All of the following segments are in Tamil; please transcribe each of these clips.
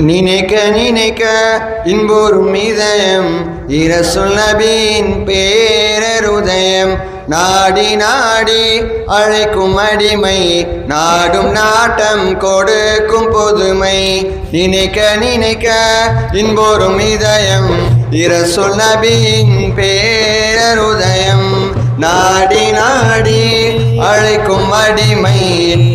நினைக்க நினைக்க இன்புறும் இதயம் இரசுல் நபியின் பேரருதயம் நாடி நாடி அழைக்கும் அடிமை நாடும் நாட்டம் கொடுக்கும் பொதுமை நினைக்க நினைக்க இன்புறும் இதயம் இரசுல் நபியின் பேரருதயம் நாடி நாடி அழைக்கும் அடிமை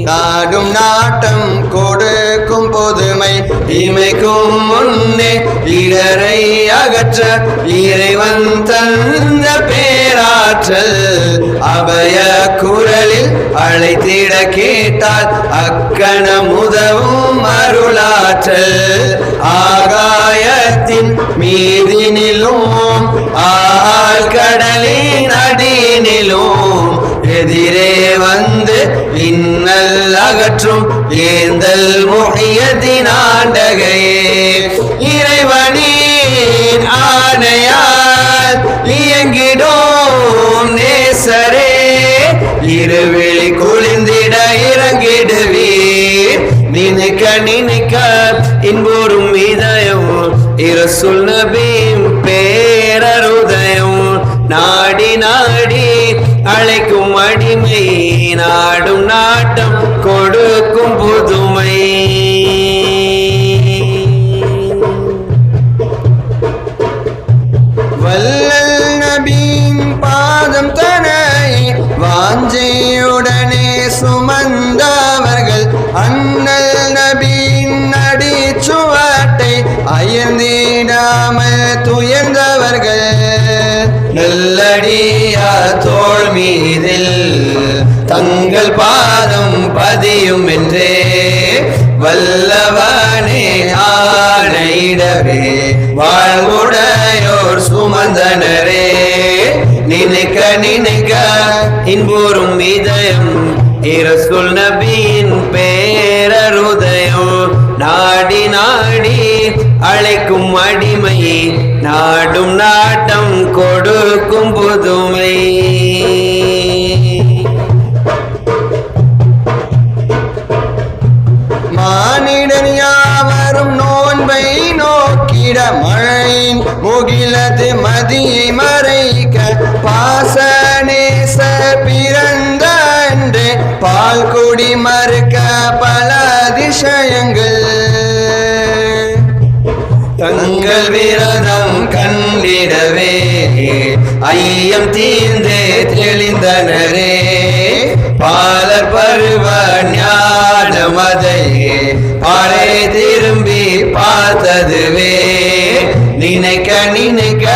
நாடும் நாட்டம் கொடுக்கும் பொதுமை இமைக்கும் முன்னே இடரை அகற்ற இறைவன் தந்த பேராற்றல் அபய குரலில் அழைத்திட கேட்டால் அக்கணம் உதவும் அருளாற்றல் ஆகாயத்தின் மீதினிலும் ஆள் கடலின் அடியினிலும் எதிரே வந்து இன்னல் அகற்றும் ஏந்தல் முஹியத்தின் ஆண்டகையே இறைவனின் ஆணையால் இயங்கிடும் நேசரே இருவிழி குளிர்ந்திட இறங்கிடுவீர் நினைக்க நினைக்க இன்புறும் இதயம் இரசுல் நபியின் பேரருதயம் நாடி நாடி அழைக்கும் அடிமை நாடும் நாட்டம் கொடுக்கும் புதுமை வல்லல் நபியின் பாதம் தனை வாஞ்சையுடனே சுமந்தவர்கள் அண்ணல் நபியின் அடிச்சுவட்டை அயர்ந்திடாமல் துயர்ந்தவர்கள் நல்லடியா தோள் மீதில் தங்கள் பாதம் பதியும் என்றே வல்லவனே ஆணையிடவே வாழ்வுடையோர் சுமந்தனரே நினைக்க நினைக்க இன்புறும் இதயம் இரசுல் நபியின் பேரருதயம் நாடி நாடி அழைக்கும் அடிமை நாடும் நாட்டம் கொடுக்கும் புதுமை மானிடன் யாவரும் நோன்பை நோக்கிட மழையின் முகிலது மதியை மறைக்க பாசநேச பிறந்த அன்று பால் குடி மறுக்க பல அதிசயங்கள் தங்கள் விரதம் கண்டிடவே ஐயம் தீர்ந்தே தெளிந்தனரே பாலர் பருவ ஞானமதையே பாறை திரும்பி பார்த்ததுவே நினைக்க நினைக்க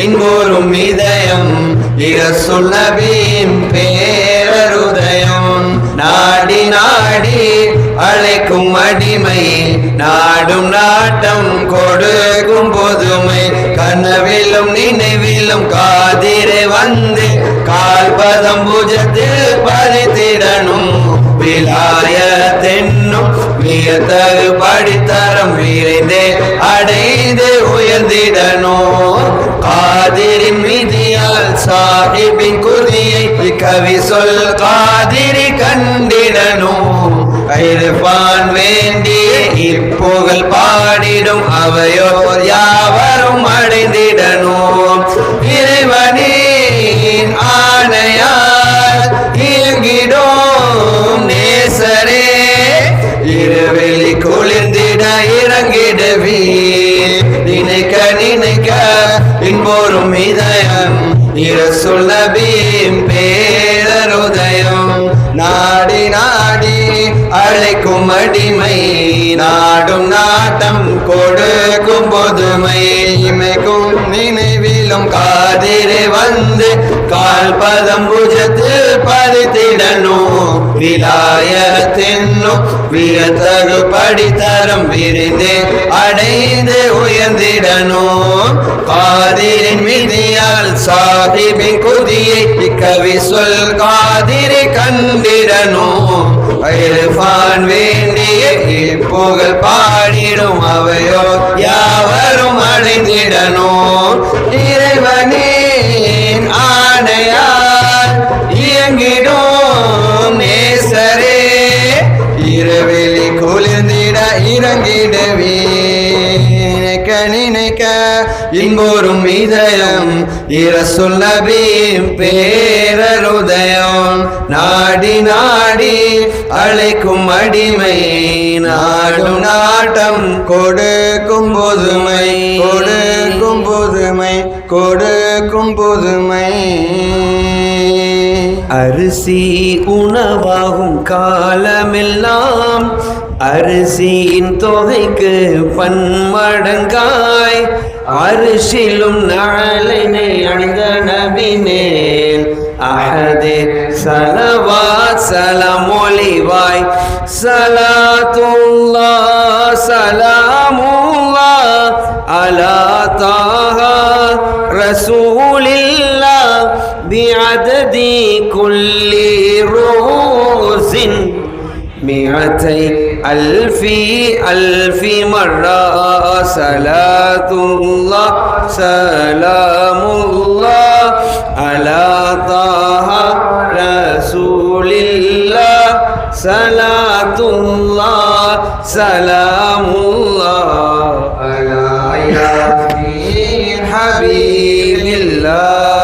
இன்புறும் இதயம் இரசுல் நபியின் பேரருதயம் நாடி நாடி அழைக்கும் அடிமை நாடும் நாட்டம் கொடுக்கும் பொதுமை கனவிலும் நினைவிலும் காதிரை வந்து கால்பதம் புஜத்தில் பதித்திடணும் விலாயத்தென்னும் வியத்தகு படித்தரம் விரைந்தே அடைந்து உயர்ந்திடணும் காதிரின் விதியால் சாஹிபின் குதியை கவி சொல் காதிரி கண்டிடணும் ஐர்பான் வேண்டிய இப்புகழ் பாடிடும் அவையோர் யாவரும் அடைந்திடணும் இறைவனின் ஆணையால் இயங்கிடும் நேசரே இருவெளி குளிர்ந்திட இறங்கிடுவீர் நினைக்க நினைக்க இன்புறும் இதயம் இரசுல் நபியின் பேரருதயம் நாடி நாடி அழைக்கும் அடிமை நாடும் நாட்டம் கொடுக்கும் பொதுமை இமைக்கும் நினைவிலும் காதிரை வந்து கால்பதம் புஜத்தில் பதித்திடணும் விலாயத்தென்னும் வியத்தகு படித்தரம் விரிந்து அடைந்து உயர்ந்திடணும் காதிரின் விதியால் சாஹிபின் குதியை கவி சொல் காதிரி கண்டிடணும் ஐர்பான் வேண்டிய புகழ் பாடிடும் அவையோ யாவரும் அடைந்திடணும் இறைவனின் ஆணையால் இயங்கிடும் நேசரே இரவெளி குளிர்ந்திட இறங்கிடவே நினைக்க இன்போரும் இதயம் இரசுல் நபி பேரருதயம் நாடி நாடி அழைக்கும் அடிமை நாடும் நாட்டம் கொடுக்கும் புதுமை கொடுக்கும் புதுமை கொடுக்கும் புதுமை அரிசி உணவாகும் காலமெல்லாம் அரிசியின் தொகைக்கு பன்மடங்காய் அரிசிலும் நாளினை அணிந்த நபி மேல் அஹதே சலவாத் சலமொழிவாய் சலாத்துல்லாஹ் சலாமுல்லாஹ் அலா தாஹா ரசூலில்லாஹ் பிஅததி குல்லி ரோஸின் مئتي ألف مرة صلاة الله سلام الله على طه رسول الله صلاة الله سلام الله على ياسين حبيب الله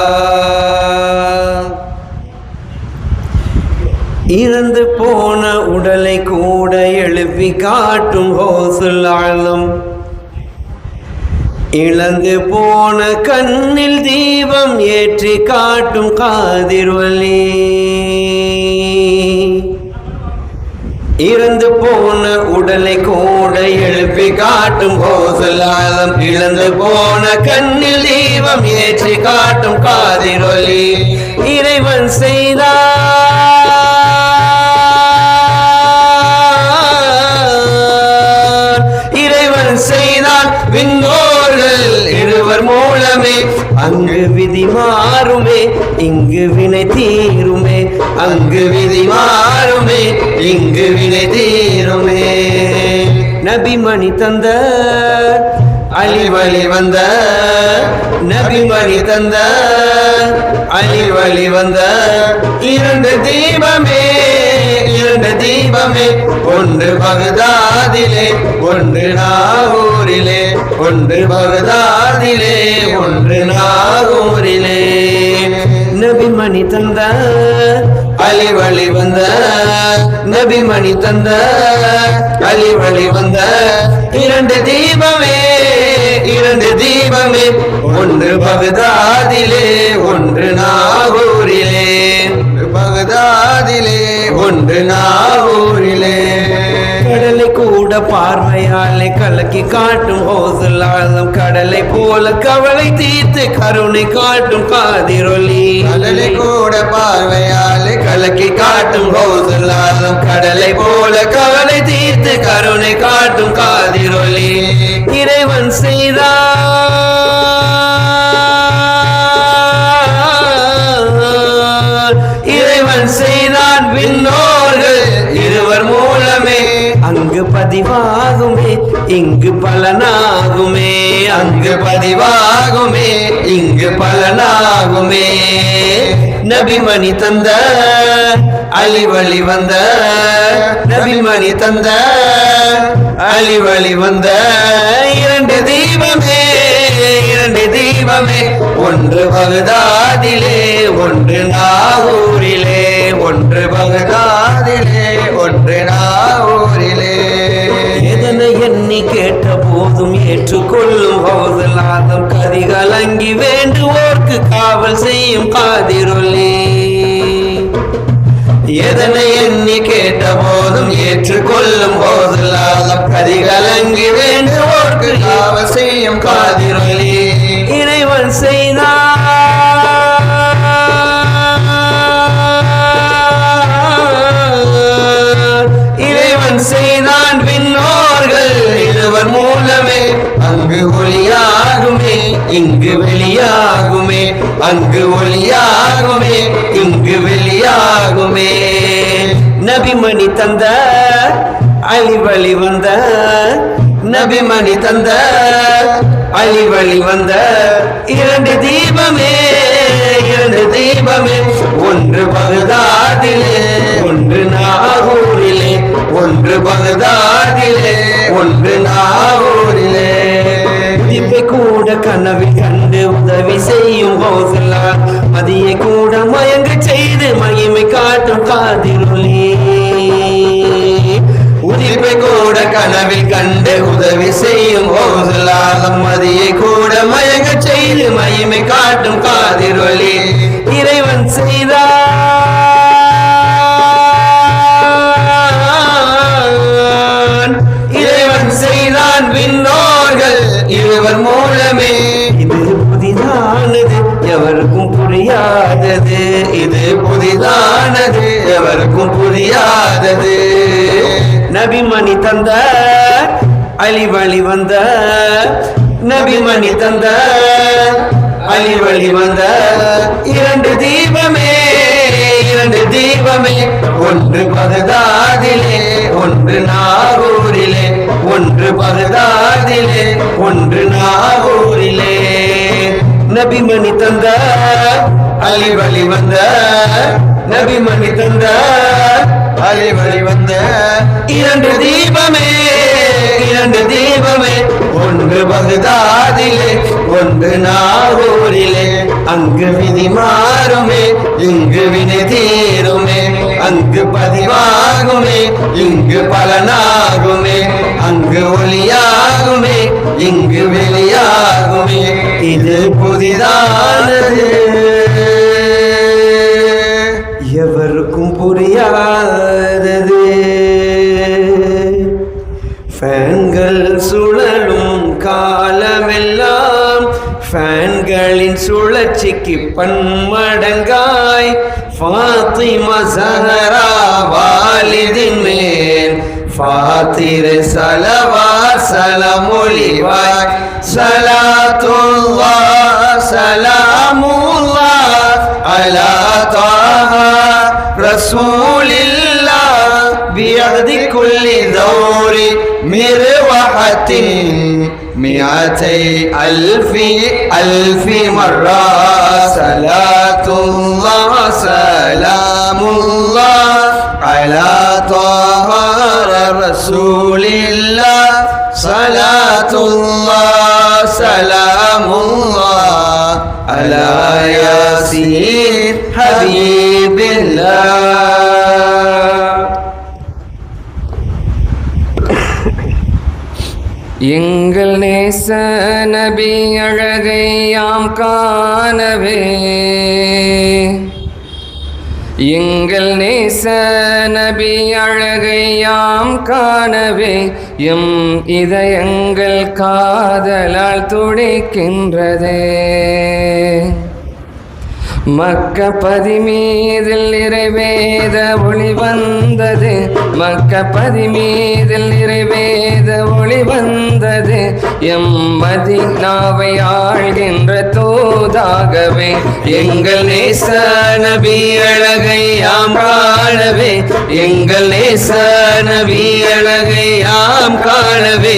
இறந்து போன உடலை கூட எழுப்பி காட்டும் ஹௌசுல் ஆலம் இழந்து போன கண்ணில் தீபம் ஏற்றி காட்டும் காதிர் வலி இறந்து போன உடலை கூட எழுப்பி காட்டும் ஹௌசுல் ஆலம் இழந்து போன கண்ணில் தீபம் ஏற்றி காட்டும் காதிர் வலி இறைவன் செய்தார் செய்தான் விண்ணோர்கள் இருவர் மூலமே அங்கு விதி மாறுமே இங்கு வினை தீருமே அங்கு விதி மாறுமே இங்கு வினை தீருமே நபிமணி தந்த அலி வழி வந்த நபிமணி தந்த அலி வழி வந்த இரண்டு தீபமே ஒன்று பகதாதிலே ஒன்று நாகூரிலே ஒன்று பகதாதிலே ஒன்று நாகூரிலே நபிமணி தந்த அலி வழி வந்த நபிமணி தந்த அலி வழி வந்த இரண்டு தீபமே ஒன்று பகதாதிலே ஒன்று நாகூரிலே பகதாதிலே ஒன்று நாகூரிலே கடலை கூட பார்வையாலே கலக்கி காட்டும் ஹௌசுல் ஆலம் கடலை போல கவலை தீர்த்து கருணை காட்டும் காதிரொலி கடலை கூட பார்வையாலே கலக்கி காட்டும் ஹௌசுல் ஆலம் கடலை போல கவலை தீர்த்து கருணை காட்டும் காதிரொலி இறைவன் செய்தான் விண்ணோர்கள் இருவர் மூலமே அங்கு பதிவாகுமே இங்கு பலனாகுமே அங்கு பதிவாகுமே இங்கு பலனாகுமே நபிமணி தந்த அலி வழி வந்த நபிமணி தந்த அலி வழி வந்த இரண்டு தீபமே ஒன்று பகதாதிலே ஒன்று நாகூரிலே ஒன்று பகதாதிலே ஒன்று நாகூரிலே எதனை எண்ணி கேட்ட போதும் ஏற்றுக்கொள்ளும் ஹௌசுல் ஆலம் கதிகலங்கி வேண்டுவோர்க்கு காவல் செய்யும் காதிரொலி எதனை எண்ணி கேட்ட போதும் ஏற்றுக்கொள்ளும் ஹௌசுல் ஆலம் கதிகலங்கி வேண்டுவோர்க்கு காவல் செய்யும் காதிரொலி இறைவன் செய்தான் விண்ணோர்கள் இருவர் மூலமே அங்கு ஒளியாகுமே இங்கு வெளியாகுமே அங்கு ஒளியாகுமே இங்கு வெளியாகுமே நபிமணி தந்த அலி வழி வந்த நபிமணி தந்த அலி வழி வந்த இரண்டு தீபமே ஒன்று பகதாதிலே ஒன்று நாகூரிலே ஒன்று ஒன்று பகதாதிலே ஒன்று நாகூரிலே உதிப்பை கூட கனவில் கண்டு உதவி செய்யும் கௌசல்யான் மதியை கூட மயங்க செய்து மகிமை காட்டும் காதிருளி உதிப்பை கூட கனவில் கண்டு உதவி செய்யும் கௌசல்யான் மதியை கூட மயங்க செய்து மகிமை காட்டும் காதிருளி இறைவன் செய்தான் விண்ணோர்கள் இருவர் மூலமே இது புதிதானது எவருக்கும் புரியாதது இது புதிதானது எவருக்கும் புரியாதது நபிமணி தந்த அலி வழி வந்த நபிமணி தந்த அலி வழி வந்த இரண்டு தீபமே ஒன்று பகதாதிலே ஒன்று நாகூரிலே ஒன்று பகதாதிலே ஒன்று நாகூரிலே நபிமணி தந்த அலி வழி வந்த நபிமணி தந்த அலி வழி வந்த இரண்டு தீபமே ஒன்று பகதாதிலே ஒன்று நாகூரிலே அங்கு விதி மாறுமே இங்கு வினை தீருமே அங்கு பதிவாகுமே இங்கு பலனாகுமே அங்கு ஒளியாகுமே இங்கு வெளியாகுமே இது புதிதானது எவருக்கும் புரியாதது ஃபேன்கள் சுழலும் காலமெல்லாம் ஃபேன்களின் சுழற்சிக்கு பன்மடங்காய் ஃபாத்திமா ஸஹரா வாலிதின் மேல் ஃபாத்திர் ஸலவாத் ஸலமொழிவாய் ஸலாத்துல்லாஹ் ஸலாமுல்லாஹ் அலா தாஹா ரசூலில்லாஹ் பியதி குல்லி தௌரி مروحة 200,000 مرة صلاة الله سلام الله على طه رسول الله صلاة الله سلام الله على ياسين حبيب الله எங்கள் நேச நபி அழகை யாம் காணவே எங்கள் நேச நபி அழகை யாம் காணவே எம் இதயங்கள் காதலால் துடிக்கின்றதே மக்கபதி மீதில் நிறைவேத ஒளி வந்தது மக்கபதி மீதில் நிறைவேத ஒளி வந்தது எம் மதீனாவை ஆள்கின்ற தூதாகவே எங்கள் நேச நபி அழகை யாம் காணவே எங்கள் நேச நபி அழகை யாம் காணவே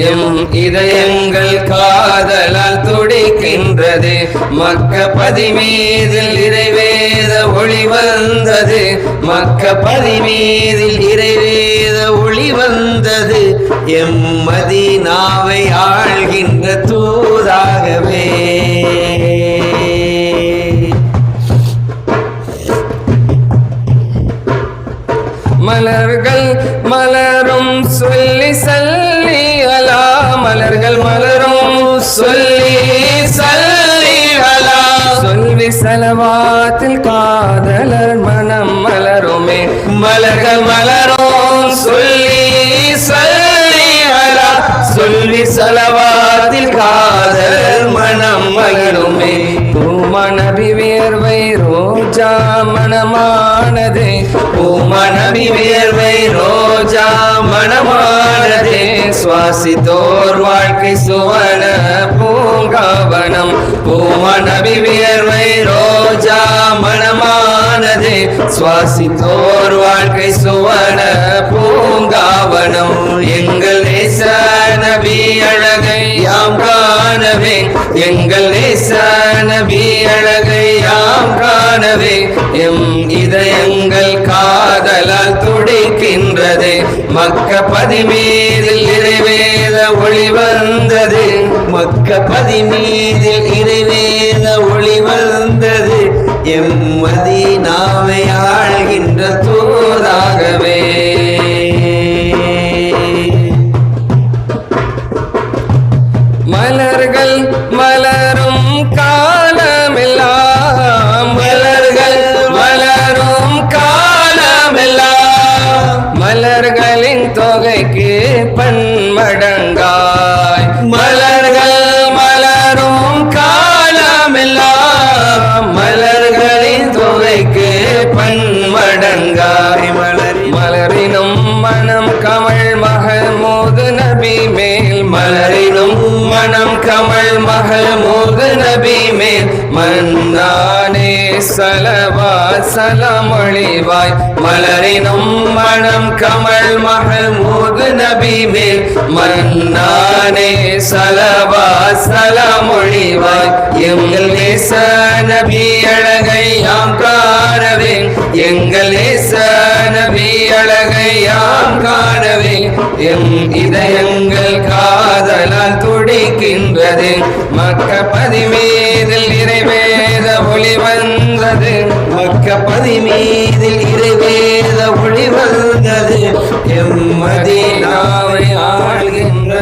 எம் இதயங்கள் காதலால் துடிக்கின்றது மக்கபதி மீது இறைவேத ஒளி வந்தது மக்கபதி மீதில் இறைவேத ஒளி வந்தது எம் மதீனாவை ஆள்கின்ற தூதாகவே மலர்கள் மலரும் சொல்லி சல்லி அலா மலர்கள் மலரும் சொல்லி சல்லி அலா சொல்வி சலவாத்தில் காதலர் மனம் மலருமே மலர்கள் மலரும் சொல்லி சல்லி அலா சொல்வி சலவாத்தில் காதலர் மனம் மலருமே பூமநபி வேர்வை ரோஜா மனமானதே பூமநபி வேர்வை ரோஜா மனமானதே சுவாசித்தோர் வாழ்க்கை சுவன பூங்காவனம் பூமநபி வேர்வை ரோஜா மனமானதே சுவாசித்தோர் வாழ்க்கை சுவன பூங்காவனம் எங்கள் நேச நபி அழகை யாம் காணவே எங்கள் நேச நபி அழகை யாம் காணவே எம் இதயங்கள் காதலால் துடிக்கின்றதே மக்கபதி மீதில் இறைவேத ஒளி வந்தது மக்கபதி மீதில் இறைவேத ஒளி வந்தது எம்மதீனாவை ஆள்கின்ற தூதாகவே மலர்கள் மலரும் காலமெல்லாம் மலர்கள் மலரும் காலமெல்லாம் மலர்களின் தொகைக்கு பன்மடங்காய் மலர்கள் மலரும் காலமெல்லாம் மலர்களின் தொகைக்கு பன்மடங்காய் மலரினும் மனம் கமல் மஹமூது நபி மேல் மலரினும் மனம் கமல் மஹமூது நபி மேல் மன்னானே சலவா சலமொழிவாய் மலரினும் மனம் கமல் மஹமூது நபி மேல் மன்னானே சலவா சலமொழிவாய் எங்கள் நேச நபி அழகை யாம் காணவே எங்கள் நேச நபி அழகை யாம் காணவே எம் இதயங்கள் காதலால் துடிக்கின்றது மக்கபதி மீதில் இறைவேத ஒளி வந்தது மக்கபதி மீதில் இறைவேத ஒளி வந்தது எம்மதீனாவை ஆள்கின்ற